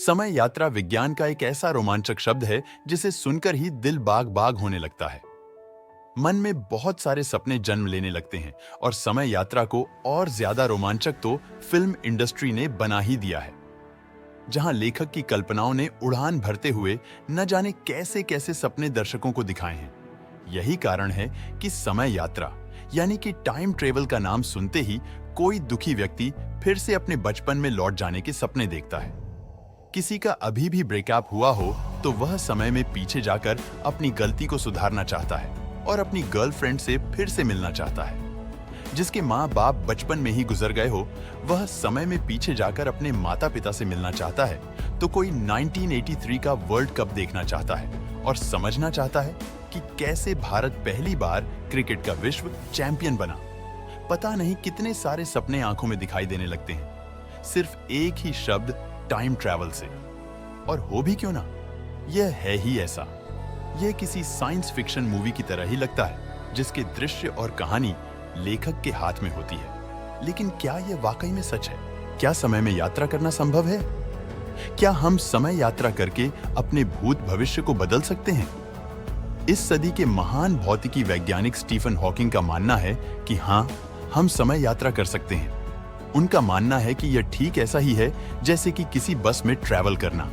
समय यात्रा विज्ञान का एक ऐसा रोमांचक शब्द है जिसे सुनकर ही दिल बाग बाग होने लगता है। मन में बहुत सारे सपने जन्म लेने लगते हैं और समय यात्रा को और ज्यादा रोमांचक तो फिल्म इंडस्ट्री ने बना ही दिया है, जहां लेखक की कल्पनाओं ने उड़ान भरते हुए न जाने कैसे कैसे सपने दर्शकों को दिखाए हैं। यही कारण है कि समय यात्रा यानी कि टाइम ट्रेवल का नाम सुनते ही कोई दुखी व्यक्ति फिर से अपने बचपन में लौट जाने के सपने देखता है। किसी का अभी भी ब्रेकअप हुआ हो तो वह समय में पीछे जाकर अपनी गलती को सुधारना चाहता है और अपनी गर्लफ्रेंड से फिर से मिलना चाहता है। जिसके माँ बाप बचपन में ही गुजर गए हो वह समय में पीछे जाकर अपने माता पिता से मिलना चाहता है, तो कोई 1983 का वर्ल्ड कप देखना चाहता है और समझना चाहता है कि कैसे भारत पहली बार क्रिकेट का विश्व चैंपियन बना। पता नहीं कितने सारे सपने आंखों में दिखाई देने लगते हैं सिर्फ एक ही शब्द टाइम ट्रैवल से। और हो भी क्यों ना, यह है ही ऐसा। यह किसी साइंस फिक्शन मूवी की तरह ही लगता है जिसके दृश्य और कहानी लेखक के हाथ में होती है। लेकिन क्या यह वाकई में सच है? क्या समय में यात्रा करना संभव है? क्या हम समय यात्रा करके अपने भूत भविष्य को बदल सकते हैं? इस सदी के महान भौतिकी वैज्ञानिक स्टीफन हॉकिंग का मानना है कि हाँ, हम समय यात्रा कर सकते हैं। उनका मानना है कि यह ठीक ऐसा ही है जैसे कि किसी बस में ट्रैवल करना।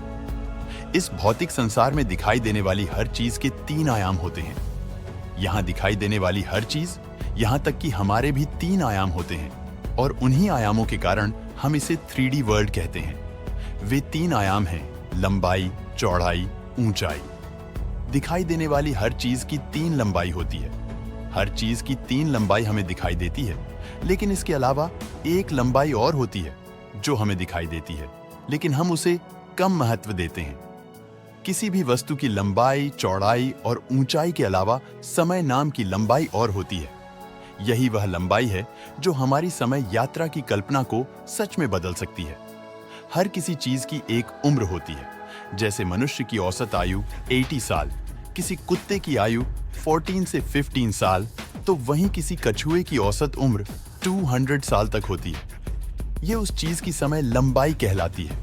इस भौतिक संसार में दिखाई देने वाली हर चीज के 3 आयाम होते हैं। यहाँ दिखाई देने वाली हर चीज, यहाँ तक कि हमारे भी 3 आयाम होते हैं और उन्हीं आयामों के कारण हम इसे 3D वर्ल्ड कहते हैं। वे 3 आयाम हैं लंबाई, चौड़ाई, ऊंचाई। दिखाई देने वाली हर चीज की 3 लंबाई होती है। हर चीज की 3 लंबाई हमें दिखाई देती है, लेकिन इसके अलावा एक लंबाई और होती है जो हमें दिखाई देती है, लेकिन हम उसे कम महत्व देते हैं। किसी भी वस्तु की लंबाई, चौड़ाई और ऊंचाई के अलावा समय नाम की लंबाई और होती है। यही वह लंबाई है जो हमारी समय यात्रा की कल्पना को सच में बदल सकती है। हर किसी चीज की एक उम्र होती है। जैसे मनुष्य की औसत आयु 80 साल, किसी कुत्ते की आयु 14 से 15 साल, तो वहीं किसी कछुए की औसत उम्र 200 साल तक होती है। यह उस चीज की समय लंबाई कहलाती है।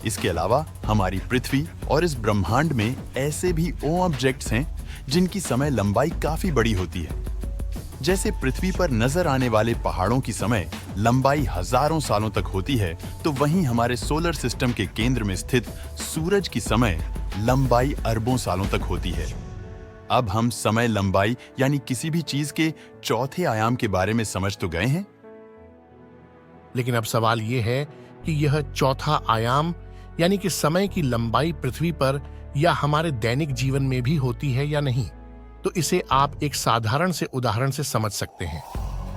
इसके अलावा हमारी पृथ्वी और इस ब्रह्मांड में ऐसे भी ऑब्जेक्ट्स हैं जिनकी समय लंबाई काफी बड़ी होती है। जैसे पृथ्वी पर नजर आने वाले पहाड़ों की समय लंबाई हजारों सालों तक होती है, तो वहीं हमारे सोलर सिस्टम के केंद्र में स्थित सूरज की समय लंबाई अरबों सालों तक होती है। अब हम समय लंबाई यानी किसी भी चीज के चौथे आयाम के बारे में समझ तो गए हैं, लेकिन अब सवाल यह है कि यह चौथा आयाम यानी कि समय की लंबाई पृथ्वी पर या हमारे दैनिक जीवन में भी होती है या नहीं। तो इसे आप एक साधारण से उदाहरण से समझ सकते हैं।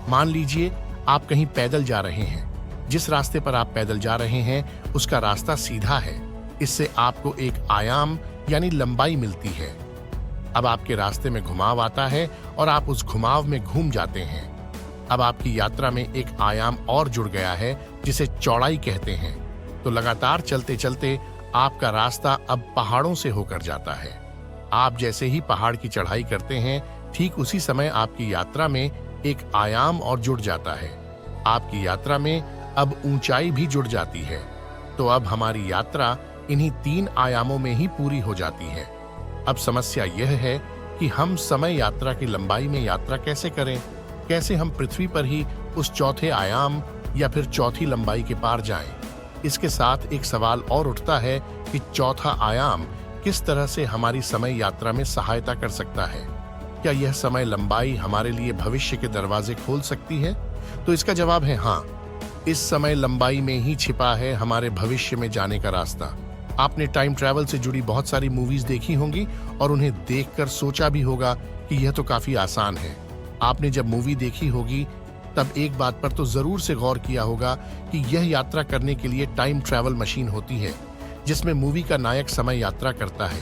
मान लीजिए आप कहीं पैदल जा रहे हैं। जिस रास्ते पर आप पैदल जा रहे हैं उसका रास्ता सीधा है। इससे आपको एक आयाम यानी लंबाई मिलती है। अब आपके रास्ते में घुमाव आता है और आप उस घुमाव में घूम जाते हैं। अब आपकी यात्रा में एक आयाम और जुड़ गया है जिसे चौड़ाई कहते हैं। तो लगातार चलते चलते आपका रास्ता अब पहाड़ों से होकर जाता है। आप जैसे ही पहाड़ की चढ़ाई करते हैं, ठीक उसी समय आपकी यात्रा में एक आयाम और जुड़ जाता है। आपकी यात्रा में अब ऊंचाई भी जुड़ जाती है। तो अब हमारी यात्रा इन्हीं 3 आयामों में ही पूरी हो जाती है। अब समस्या यह है कि हम समय यात्रा की लंबाई में यात्रा कैसे करें? कैसे हम पृथ्वी पर ही उस चौथे आयाम या फिर चौथी लंबाई के पार जाएं? इसके साथ एक सवाल और उठता है कि चौथा आयाम किस तरह से हमारी समय यात्रा में सहायता कर सकता है? क्या यह समय लंबाई हमारे लिए भविष्य के दरवाजे खोल सकती है? तो इसका जवाब है हाँ। इस समय लंबाई में ही छिपा है हमारे भविष्य में जाने का रास्ता। आपने टाइम ट्रैवल से जुड़ी बहुत सारी मूवीज देखी होंगी और उन्हें देखकर सोचा भी होगा कि यह तो काफी आसान है। आपने जब मूवी देखी होगी तब एक बात पर तो जरूर से गौर किया होगा कि यह यात्रा करने के लिए टाइम ट्रैवल मशीन होती है, जिसमें मूवी का नायक समय यात्रा करता है।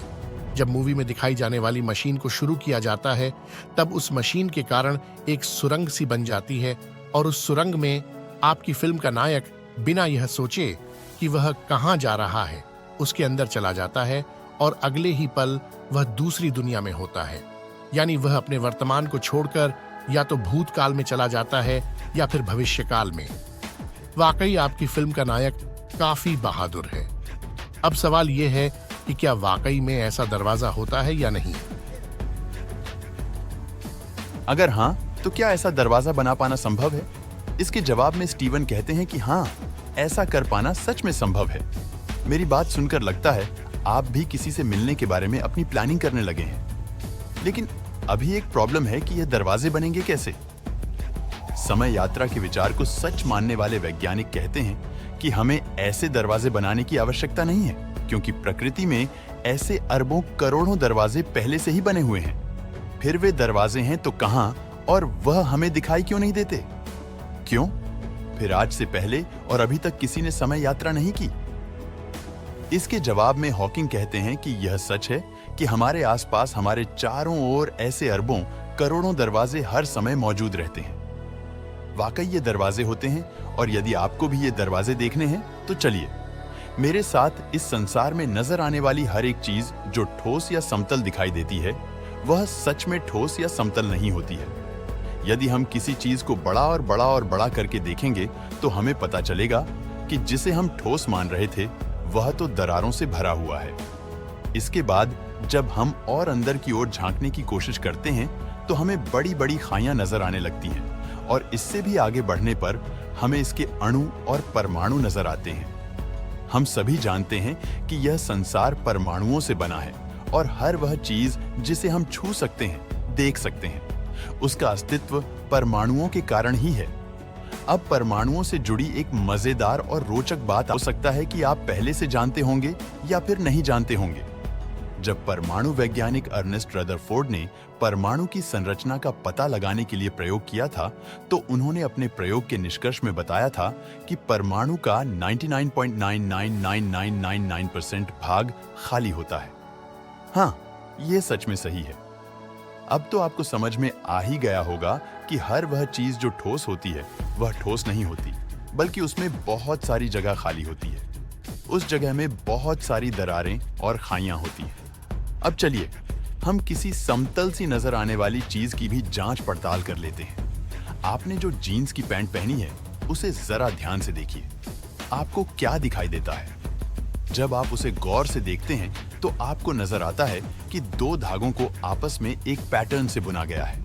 जब मूवी में दिखाई जाने वाली मशीन को शुरू किया जाता है, तब उस मशीन के कारण एक सुरंग सी बन जाती है और उस सुरंग में आपकी फिल्म का नायक बिना यह सोचे कि वह कहाँ जा रहा है, उसके अंदर चला जाता है और अगले ही पल वह दूसरी दुनिया में होता है। यानी वह अपने वर्तमान को छोड़कर या तो भूतकाल में चला जाता है या फिर भविष्यकाल में। वाकई आपकी फिल्म का नायक काफी बहादुर है। अब सवाल ये है कि क्या वाकई में ऐसा दरवाजा होता है या नहीं। अगर हाँ, तो क्या ऐसा दरवाजा बना पाना संभव है? इसके जवाब में स्टीवन कहते हैं कि हाँ, ऐसा कर पाना सच में संभव है। मेरी बात सुनकर लगता है आप भी किसी से मिलने के बारे में अपनी प्लानिंग करने लगे हैं। लेकिन अभी एक प्रॉब्लम है कि यह दरवाजे बनेंगे कैसे? समय यात्रा के विचार को सच मानने वाले वैज्ञानिक कहते हैं कि हमें ऐसे दरवाजे बनाने की आवश्यकता नहीं है, क्योंकि प्रकृति में ऐसे अरबों करोड़ों दरवाजे पहले से ही बने हुए हैं। फिर वे दरवाजे हैं तो कहां, और वह हमें दिखाई क्यों नहीं देते? क्यों? फिर आज से पहले और अभी तक किसी ने समय यात्रा नहीं की? इसके जवाब में हॉकिंग कहते हैं कि यह सच है कि हमारे आसपास हमारे चारों ओर ऐसे अरबों करोड़ों दरवाजे हर समय मौजूद रहते हैं। वाकई ये दरवाजे होते हैं, और यदि आपको भी ये दरवाजे देखने हैं तो चलिए मेरे साथ इस संसार में नजर आने वाली हर एक चीज जो ठोस या समतल दिखाई देती है, वह सच में ठोस या समतल नहीं होती है। यदि हम किसी चीज को बड़ा और बड़ा और बड़ा करके देखेंगे तो हमें पता चलेगा कि जिसे हम ठोस मान रहे थे वह तो दरारों से भरा हुआ है। इसके बाद जब हम और अंदर की ओर झांकने की कोशिश करते हैं तो हमें बड़ी बड़ी खाइयां नजर आने लगती हैं, और इससे भी आगे बढ़ने पर हमें इसके अणु और परमाणु नजर आते हैं। हम सभी जानते हैं कि यह संसार परमाणुओं से बना है, और हर वह चीज जिसे हम छू सकते हैं, देख सकते हैं, उसका अस्तित्व परमाणुओं के कारण ही है। अब परमाणुओं से जुड़ी एक मजेदार और रोचक बात हो सकता है कि आप पहले से जानते होंगे या फिर नहीं जानते होंगे। जब परमाणु वैज्ञानिक अर्नेस्ट रदरफोर्ड ने परमाणु की संरचना का पता लगाने के लिए प्रयोग किया था, तो उन्होंने अपने प्रयोग के निष्कर्ष में बताया था कि परमाणु का 99.999999% भाग खाली होता है। हाँ, यह सच में सही है। अब तो आपको समझ में आ ही गया होगा कि हर वह चीज जो ठोस होती है वह ठोस नहीं होती, बल्कि उसमें बहुत सारी जगह खाली होती है। उस जगह में बहुत सारी दरारें और खाइयां होती हैं। अब चलिए हम किसी समतल सी नजर आने वाली चीज की भी जांच पड़ताल कर लेते हैं। आपने जो जीन्स की पैंट पहनी है उसे जरा ध्यान से देखिए। आपको क्या दिखाई देता है? जब आप उसे गौर से देखते हैं तो आपको नजर आता है कि दो धागों को आपस में एक पैटर्न से बुना गया है।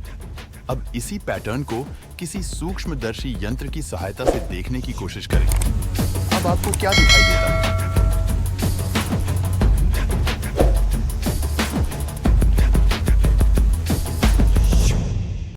अब इसी पैटर्न को किसी सूक्ष्मदर्शी यंत्र की सहायता से देखने की कोशिश करें। अब आपको क्या दिखाई देता है?